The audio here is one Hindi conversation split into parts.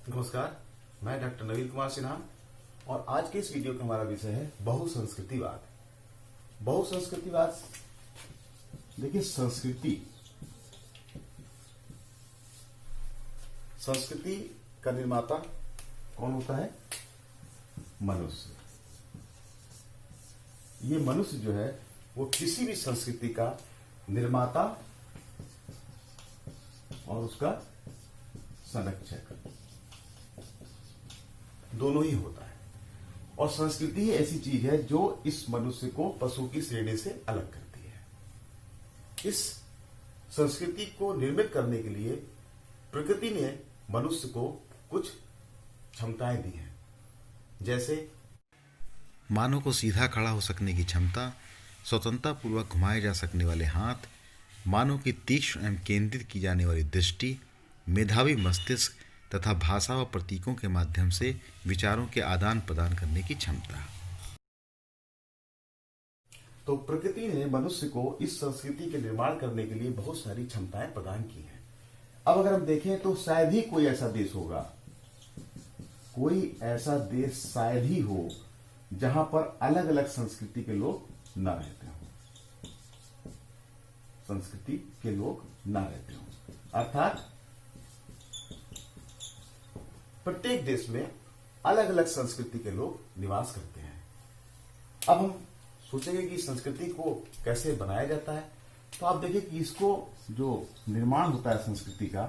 नमस्कार, मैं डॉक्टर नवीन कुमार सिन्हा और आज के इस वीडियो का हमारा विषय है बहुसंस्कृतिवाद। बहुसंस्कृतिवाद, देखिए संस्कृति का निर्माता कौन होता है? मनुष्य। ये मनुष्य जो है वो किसी भी संस्कृति का निर्माता और उसका संरक्षक दोनों ही होता है। और संस्कृति ही ऐसी चीज है जो इस मनुष्य को पशु की श्रेणी से अलग करती है। इस संस्कृति को निर्मित करने के लिए प्रकृति ने मनुष्य को कुछ क्षमताएं दी हैं, जैसे मानव को सीधा खड़ा हो सकने की क्षमता, स्वतंत्रता पूर्वक घुमाए जा सकने वाले हाथ, मानव की तीक्ष्ण एवं केंद्रित की जाने वाली दृष्टि, मेधावी मस्तिष्क तथा भाषा व प्रतीकों के माध्यम से विचारों के आदान प्रदान करने की क्षमता। तो प्रकृति ने मनुष्य को इस संस्कृति के निर्माण करने के लिए बहुत सारी क्षमताएं प्रदान की हैं। अब अगर हम देखें तो शायद ही कोई ऐसा देश होगा, कोई ऐसा देश शायद ही हो जहां पर अलग अलग संस्कृति के लोग न रहते हो। संस्कृति के लोग न रहते हो अर्थात प्रत्येक देश में अलग अलग संस्कृति के लोग निवास करते हैं। अब हम सोचेंगे कि संस्कृति को कैसे बनाया जाता है, तो आप देखिए कि इसको जो निर्माण होता है संस्कृति का,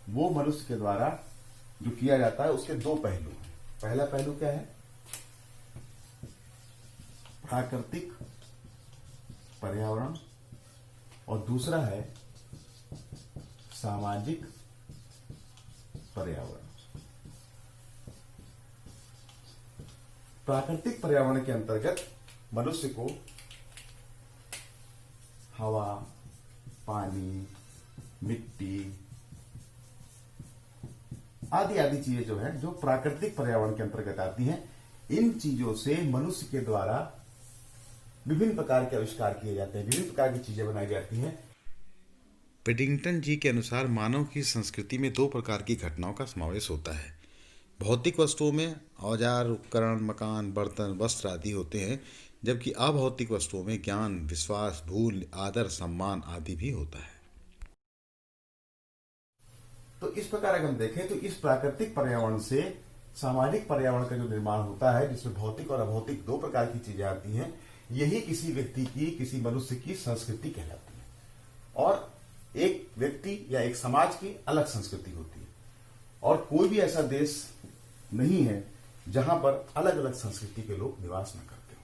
वो मनुष्य के द्वारा जो किया जाता है उसके दो पहलू हैं। पहला पहलू क्या है? प्राकृतिक पर्यावरण, और दूसरा है सामाजिक पर्यावरण। प्राकृतिक पर्यावरण के अंतर्गत मनुष्य को हवा, पानी, मिट्टी आदि आदि चीजें जो है जो प्राकृतिक पर्यावरण के अंतर्गत आती हैं, इन चीजों से मनुष्य के द्वारा विभिन्न प्रकार के आविष्कार किए जाते हैं, विभिन्न प्रकार की चीजें बनाई जाती हैं। पेडिंगटन जी के अनुसार मानव की संस्कृति में दो प्रकार की घटनाओं का समावेश होता है। भौतिक वस्तुओं में औजार, उपकरण, मकान, बर्तन, वस्त्र आदि होते हैं, जबकि अभौतिक वस्तुओं में ज्ञान, विश्वास, भूल, आदर, सम्मान आदि भी होता है। तो इस प्रकार अगर हम देखें तो इस प्राकृतिक पर्यावरण से सामाजिक पर्यावरण का जो निर्माण होता है, जिसमें भौतिक और अभौतिक दो प्रकार की चीजें आती हैं, यही किसी व्यक्ति की, किसी मनुष्य की संस्कृति कहलाती है। और एक व्यक्ति या एक समाज की अलग संस्कृति होती है, और कोई भी ऐसा देश नहीं है जहां पर अलग अलग संस्कृति के लोग निवास न करते हो।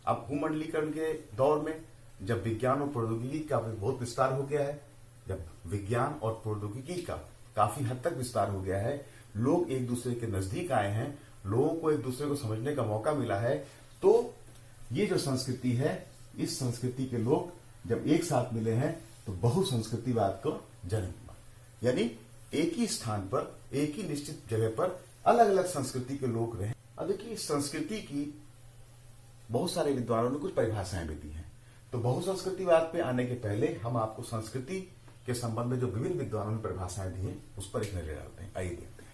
अब भूमंडलीकरण के दौर में जब विज्ञान और प्रौद्योगिकी का बहुत विस्तार हो गया है, जब विज्ञान और प्रौद्योगिकी का काफी हद तक विस्तार हो गया है, लोग एक दूसरे के नजदीक आए हैं, लोगों को एक दूसरे को समझने का मौका मिला है, तो ये जो संस्कृति है, इस संस्कृति के लोग जब एक साथ मिले हैं तो बहुसंस्कृतिवाद को जन्म हुआ। यानी एक ही स्थान पर, एक ही निश्चित जगह पर अलग अलग संस्कृति के लोग रहे। अब देखिए, इस संस्कृति की बहुत सारे विद्वानों ने कुछ परिभाषाएं भी दी हैं। तो बहुसंस्कृतिवाद पे आने के पहले हम आपको संस्कृति के संबंध में जो विभिन्न विद्वानों ने परिभाषाएं दी हैं उस पर एक नजर डालते हैं। आइए देखते हैं।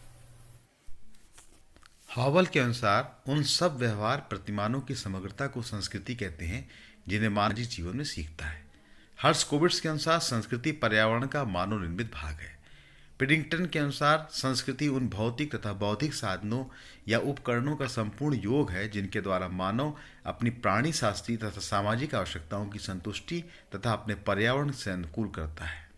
हॉवल के अनुसार उन सब व्यवहार प्रतिमानों की समग्रता को संस्कृति कहते हैं जिन्हें मानव जीवन में सीखता है। हर्शकोविट्ज के अनुसार संस्कृति पर्यावरण का मानव निर्मित भाग है। पेडिंगटन के अनुसार संस्कृति उन भौतिक तथा बौद्धिक साधनों या उपकरणों का संपूर्ण योग है जिनके द्वारा मानव अपनी प्राणी शास्त्रीय तथा सामाजिक आवश्यकताओं की संतुष्टि तथा अपने पर्यावरण से अनुकूल करता है।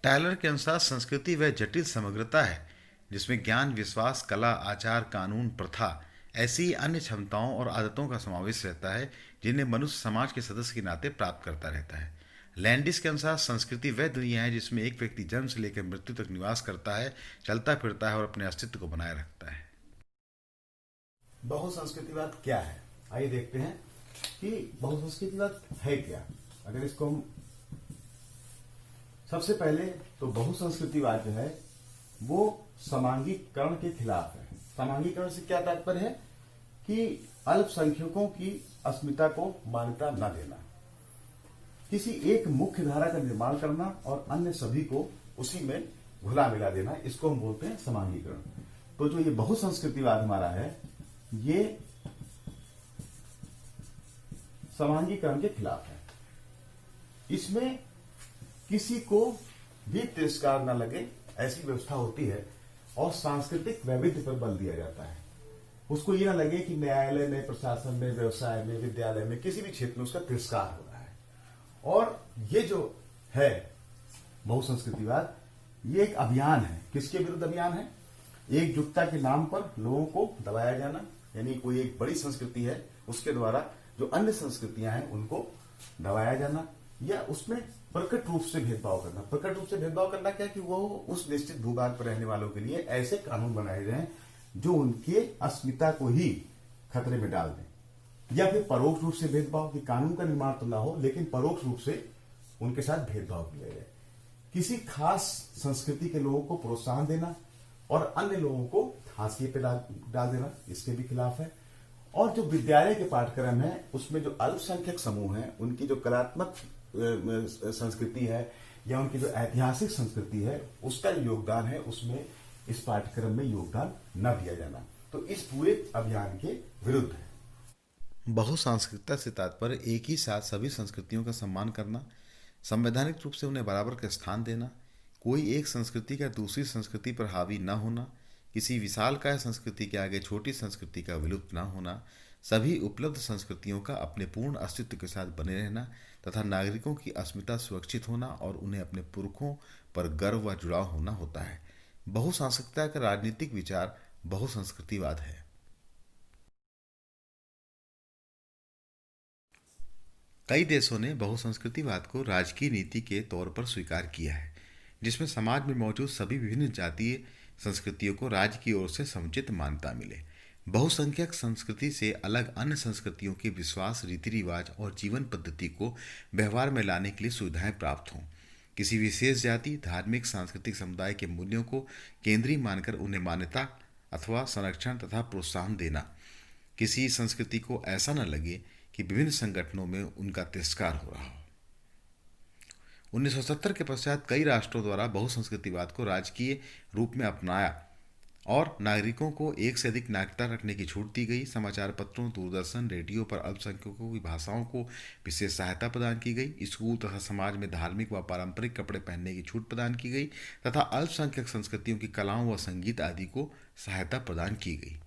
टायलर के अनुसार संस्कृति वह जटिल समग्रता है जिसमें ज्ञान, विश्वास, कला, आचार, कानून, प्रथा ऐसी ही अन्य क्षमताओं और आदतों का समावेश रहता है जिन्हें मनुष्य समाज के सदस्य के नाते प्राप्त करता रहता है। लैंडिस के अनुसार संस्कृति वह दुनिया है जिसमें एक व्यक्ति जन्म से लेकर मृत्यु तक निवास करता है, चलता फिरता है और अपने अस्तित्व को बनाए रखता है। बहुसंस्कृतिवाद क्या है? आइए देखते हैं कि बहुसंस्कृतिवाद है क्या। अगर इसको हम सबसे पहले तो बहुसंस्कृतिवाद जो है वो समांगीकरण के खिलाफ है। समांगीकरण से क्या तात्पर्य है कि अल्पसंख्यकों की अस्मिता को मान्यता न देना, किसी एक मुख्य धारा का निर्माण करना और अन्य सभी को उसी में घुला मिला देना, इसको हम बोलते हैं समांगीकरण। तो जो ये बहुसंस्कृतिवाद हमारा है, ये समांगीकरण के खिलाफ है। इसमें किसी को भी तिरस्कार न लगे ऐसी व्यवस्था होती है और सांस्कृतिक वैविध्य पर बल दिया जाता है। उसको ये ना लगे कि न्यायालय में, प्रशासन में, व्यवसाय में, विद्यालय में, किसी भी क्षेत्र में उसका तिरस्कार हो रहा है। और ये जो है बहुसंस्कृतिवाद, ये एक अभियान है। किसके विरुद्ध अभियान है? एकजुटता के नाम पर लोगों को दबाया जाना, यानी कोई एक बड़ी संस्कृति है उसके द्वारा जो अन्य संस्कृतियां हैं उनको दबाया जाना, या उसमें प्रकट रूप से भेदभाव करना। प्रकट रूप से भेदभाव करना क्या है कि वो उस निश्चित भूभाग पर रहने वालों के लिए ऐसे कानून बनाए जाएं जो उनके अस्मिता को ही खतरे में डाल दें, या फिर परोक्ष रूप से भेदभाव, कि कानून का निर्माण तो ना हो लेकिन परोक्ष रूप से उनके साथ भेदभाव किया जाए। किसी खास संस्कृति के लोगों को प्रोत्साहन देना और अन्य लोगों को फांसी पे डाल देना, इसके भी खिलाफ है। और जो विद्यालय के पाठ्यक्रम है उसमें जो अल्पसंख्यक समूह हैं, उनकी जो कलात्मक संस्कृति है या उनकी जो ऐतिहासिक संस्कृति है, उसका जो योगदान है उसमें इस पाठ्यक्रम में योगदान न दिया जाना, तो इस पूरे अभियान के विरुद्ध है। बहुसांस्कृतिकता से तात्पर्य एक ही साथ सभी संस्कृतियों का सम्मान करना, संवैधानिक रूप से उन्हें बराबर का स्थान देना, कोई एक संस्कृति का दूसरी संस्कृति पर हावी न होना, किसी विशालकाय संस्कृति के आगे छोटी संस्कृति का विलुप्त न होना, सभी उपलब्ध संस्कृतियों का अपने पूर्ण अस्तित्व के साथ बने रहना तथा नागरिकों की अस्मिता सुरक्षित होना और उन्हें अपने पुरखों पर गर्व व जुड़ाव होना होता है। बहुसांस्कृतिकता का राजनीतिक विचार बहुसंस्कृतिवाद है। कई देशों ने बहुसंस्कृतिवाद को राजकीय नीति के तौर पर स्वीकार किया है, जिसमें समाज में मौजूद सभी विभिन्न जातीय संस्कृतियों को राज्य की ओर से समुचित मान्यता मिले। बहुसंख्यक संस्कृति से अलग अन्य संस्कृतियों के विश्वास, रीति रिवाज और जीवन पद्धति को व्यवहार में लाने के लिए सुविधाएं प्राप्त हों। किसी विशेष जाति, धार्मिक, सांस्कृतिक समुदाय के मूल्यों को केंद्रीय मानकर उन्हें मान्यता अथवा संरक्षण तथा प्रोत्साहन देना। किसी संस्कृति को ऐसा न लगे कि विभिन्न संगठनों में उनका तिरस्कार हो रहा हो। 1970 के पश्चात कई राष्ट्रों द्वारा बहुसंस्कृतिवाद को राजकीय रूप में अपनाया और नागरिकों को एक से अधिक नागरिकता रखने की छूट दी गई। समाचार पत्रों, दूरदर्शन, रेडियो पर अल्पसंख्यकों की भाषाओं को विशेष सहायता प्रदान की गई। स्कूल तथा समाज में धार्मिक व पारंपरिक कपड़े पहनने की छूट प्रदान की गई तथा अल्पसंख्यक संस्कृतियों की कलाओं व संगीत आदि को सहायता प्रदान की गई।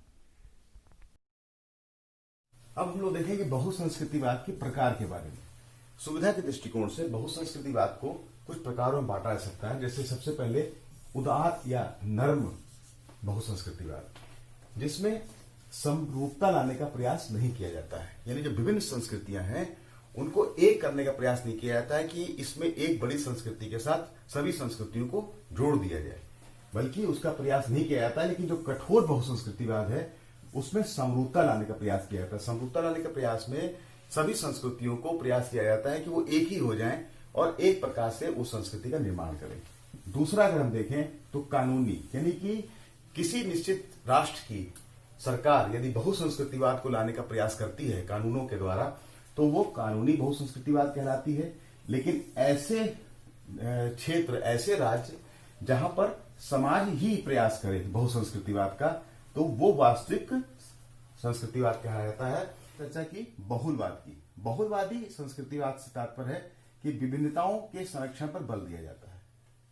अब हम लोग देखेंगे बहुसंस्कृतिवाद के प्रकार के बारे में। सुविधा के दृष्टिकोण से बहुसंस्कृतिवाद को कुछ प्रकारों में बांटा जा सकता है। जैसे सबसे पहले उदार या नर्म बहुसंस्कृतिवाद, जिसमें समरूपता लाने का प्रयास नहीं किया जाता है, यानी जो विभिन्न संस्कृतियां हैं उनको एक करने का प्रयास नहीं किया जाता है कि इसमें एक बड़ी संस्कृति के साथ सभी संस्कृतियों को जोड़ दिया जाए, बल्कि उसका प्रयास नहीं किया जाता है। लेकिन जो कठोर बहुसंस्कृतिवाद है उसमें समरूपता लाने का प्रयास किया जाता है। समरूपता लाने के प्रयास में सभी संस्कृतियों को प्रयास किया जाता है कि वो एक ही हो जाएं और एक प्रकार से उस संस्कृति का निर्माण करें। दूसरा अगर हम देखें तो कानूनी, यानी कि किसी निश्चित राष्ट्र की सरकार यदि बहुसंस्कृतिवाद को लाने का प्रयास करती है कानूनों के द्वारा, तो वो कानूनी बहुसंस्कृतिवाद कहलाती है। लेकिन ऐसे क्षेत्र, ऐसे राज्य जहां पर समाज ही प्रयास करे बहुसंस्कृतिवाद का, तो वो वास्तविक संस्कृतिवाद कहा जाता है। चर्चा की बहुलवाद की। बहुलवादी संस्कृतिवाद से तात्पर्य है कि विभिन्नताओं के संरक्षण पर बल दिया जाता है।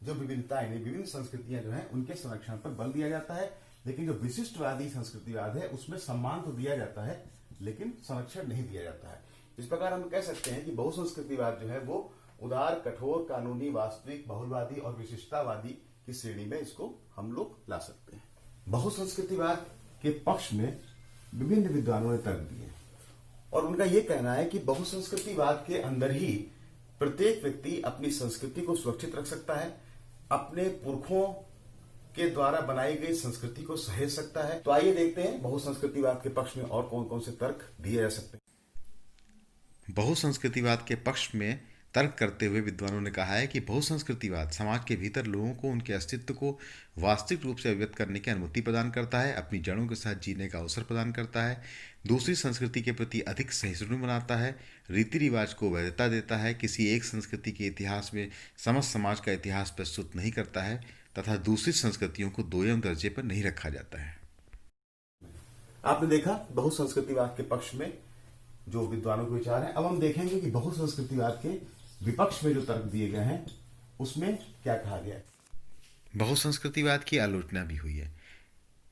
जो विभिन्नताएं, विभिन्न संस्कृतियां जो हैं उनके संरक्षण पर बल दिया जाता है। लेकिन जो विशिष्टवादी संस्कृतिवाद है उसमें सम्मान तो दिया जाता है लेकिन संरक्षण नहीं दिया जाता है। इस प्रकार हम कह सकते हैं कि बहुसंस्कृतिवाद जो है वो उदार, कठोर, कानूनी, वास्तविक, बहुलवादी और विशिष्टतावादी की श्रेणी में इसको हम लोग ला सकते हैं। बहुसंस्कृतिवाद के पक्ष में विभिन्न विद्वानों ने तर्क दिए और उनका यह कहना है कि बहुसंस्कृतिवाद के अंदर ही प्रत्येक व्यक्ति अपनी संस्कृति को सुरक्षित रख सकता है, अपने पुरखों के द्वारा बनाई गई संस्कृति को सहेज सकता है। तो आइए देखते हैं बहुसंस्कृतिवाद के पक्ष में और कौन कौन से तर्क दिए जा सकते हैं। बहुसंस्कृतिवाद के पक्ष में तर्क करते हुए विद्वानों ने कहा है कि बहुसंस्कृतिवाद समाज के भीतर लोगों को उनके अस्तित्व को वास्तविक रूप से अभिव्यक्त करने की अनुमति प्रदान करता है, अपनी जड़ों के साथ जीने का अवसर प्रदान करता है, दूसरी संस्कृति के प्रति अधिक सहिष्णु बनाता है, रीति रिवाज को वैधता देता है, किसी एक संस्कृति के इतिहास में समस्त समाज का इतिहास प्रस्तुत नहीं करता है, तथा दूसरी संस्कृतियों को दोयम दर्जे पर नहीं रखा जाता है। आपने देखा बहुसंस्कृतिवाद के पक्ष में जो विद्वानों के विचार हैं। अब हम देखेंगे कि बहुसंस्कृतिवाद के विपक्ष में जो तर्क दिए गए हैं उसमें क्या कहा गया है। बहुसंस्कृतिवाद की आलोचना भी हुई है।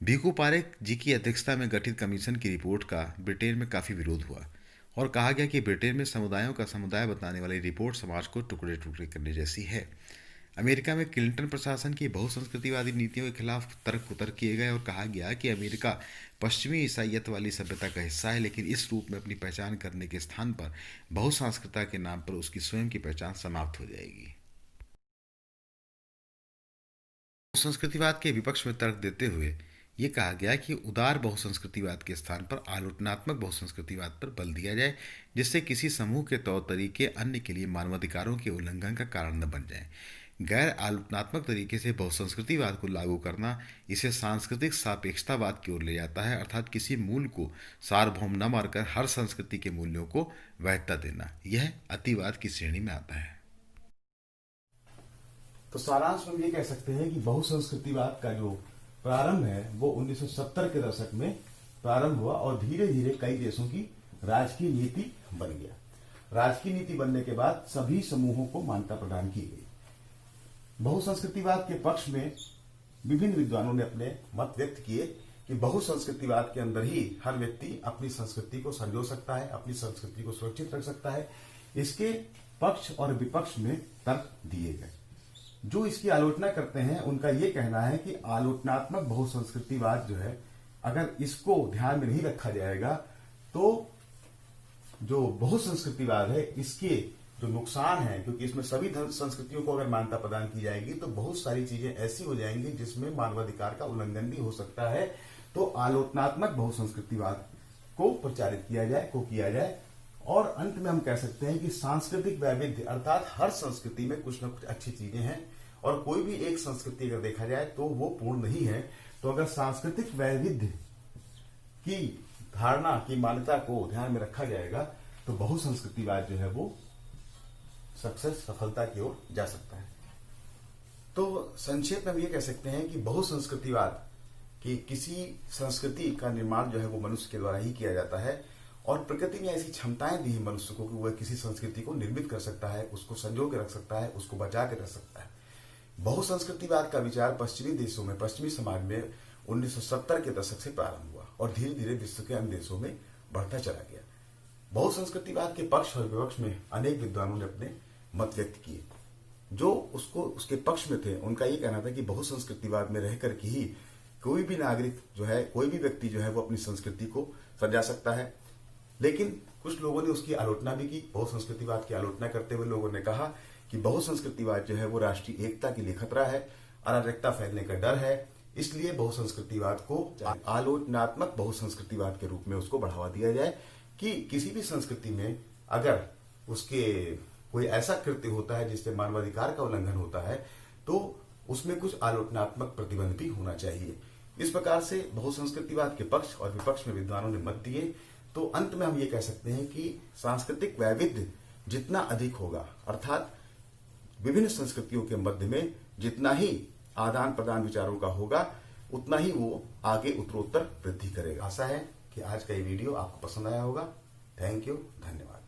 भीखू पारेख जी की अध्यक्षता में गठित कमीशन की रिपोर्ट का ब्रिटेन में काफ़ी विरोध हुआ और कहा गया कि ब्रिटेन में समुदायों का समुदाय बताने वाली रिपोर्ट समाज को टुकड़े टुकड़े करने जैसी है। अमेरिका में क्लिंटन प्रशासन की बहुसंस्कृतिवादी नीतियों के खिलाफ तर्क उतर किए गए और कहा गया कि अमेरिका पश्चिमी ईसाइयत वाली सभ्यता का हिस्सा है, लेकिन इस रूप में अपनी पहचान करने के स्थान पर बहुसांस्कृतिकता के नाम पर उसकी स्वयं की पहचान समाप्त हो जाएगी। बहुसंस्कृतिवाद के विपक्ष में तर्क देते हुए ये कहा गया कि उदार बहुसंस्कृतिवाद के स्थान पर आलोचनात्मक बहुसंस्कृतिवाद पर बल दिया जाए, जिससे किसी समूह के तौर तरीके अन्य के लिए मानवाधिकारों के उल्लंघन का कारण न बन जाए। गैर आलोचनात्मक तरीके से बहुसंस्कृतिवाद को लागू करना इसे सांस्कृतिक सापेक्षतावाद की ओर ले जाता है, अर्थात किसी मूल को सार्वभौम न मानकर हर संस्कृति के मूल्यों को वैधता देना। यह अतिवाद की श्रेणी में आता है। तो सारांश में ये कह सकते हैं कि बहुसंस्कृतिवाद का जो प्रारंभ है वो 1970 के दशक में प्रारंभ हुआ और धीरे धीरे कई देशों की राजकीय नीति बन गया। राजकीय नीति बनने के बाद सभी समूहों को मान्यता प्रदान की गई। बहुसंस्कृतिवाद के पक्ष में विभिन्न विद्वानों ने अपने मत व्यक्त किए कि बहुसंस्कृतिवाद के अंदर ही हर व्यक्ति अपनी संस्कृति को संजो सकता है, अपनी संस्कृति को सुरक्षित रख सकता है। इसके पक्ष और विपक्ष में तर्क दिए गए। जो इसकी आलोचना करते हैं उनका यह कहना है कि आलोचनात्मक बहुसंस्कृतिवाद जो है, अगर इसको ध्यान में नहीं रखा जाएगा तो जो बहुसंस्कृतिवाद है इसके जो नुकसान है, क्योंकि इसमें सभी संस्कृतियों को अगर मान्यता प्रदान की जाएगी तो बहुत सारी चीजें ऐसी हो जाएंगी जिसमें मानवाधिकार का उल्लंघन भी हो सकता है। तो आलोचनात्मक बहुसंस्कृतिवाद को प्रचारित किया जाए और अंत में हम कह सकते हैं कि सांस्कृतिक वैविध्य अर्थात हर संस्कृति में कुछ न कुछ अच्छी चीजें हैं और कोई भी एक संस्कृति अगर देखा जाए तो वो पूर्ण नहीं है। तो अगर सांस्कृतिक वैविध्य की धारणा की मान्यता को ध्यान में रखा जाएगा तो बहुसंस्कृतिवाद जो है वो सफलता की ओर जा सकता है। तो संक्षेप में हम ये कह सकते हैं कि बहुसंस्कृतिवाद की किसी संस्कृति का निर्माण जो है वो मनुष्य के द्वारा ही किया जाता है और प्रकृति ने ऐसी क्षमताएं दी है मनुष्य को कि वह किसी संस्कृति को निर्मित कर सकता है, उसको संजो के रख सकता है, उसको बचा के रख सकता है। बहुसंस्कृतिवाद का विचार पश्चिमी देशों में, पश्चिमी समाज में 1970 के दशक से प्रारंभ हुआ और धीरे धीरे विश्व के अन्य देशों में बढ़ता चला गया। बहुसंस्कृतिवाद के पक्ष और विपक्ष में अनेक विद्वानों ने अपने मत व्यक्त किए। जो उसके पक्ष में थे उनका ये कहना था कि बहुसंस्कृतिवाद में रहकर के ही कोई भी नागरिक जो है, कोई भी व्यक्ति जो है वो अपनी संस्कृति को सजा सकता है। लेकिन कुछ लोगों ने उसकी आलोचना भी की। बहुसंस्कृतिवाद की आलोचना करते हुए लोगों ने कहा कि बहुसंस्कृतिवाद जो है वो राष्ट्रीय एकता के लिए खतरा है, अराजकता फैलने का डर है, इसलिए बहुसंस्कृतिवाद को आलोचनात्मक बहुसंस्कृतिवाद के रूप में उसको बढ़ावा दिया जाए कि किसी भी संस्कृति में अगर उसके कोई ऐसा कृत्य होता है जिससे मानवाधिकार का उल्लंघन होता है तो उसमें कुछ आलोचनात्मक प्रतिबंध भी होना चाहिए। इस प्रकार से बहुसंस्कृतिवाद के पक्ष और विपक्ष में विद्वानों ने मत दिए। तो अंत में हम ये कह सकते हैं कि सांस्कृतिक वैविध्य जितना अधिक होगा, अर्थात विभिन्न संस्कृतियों के मध्य में जितना ही आदान प्रदान विचारों का होगा उतना ही वो आगे उत्तरोत्तर वृद्धि करेगा। आशा है कि आज का ये वीडियो आपको पसंद आया होगा। थैंक यू, धन्यवाद।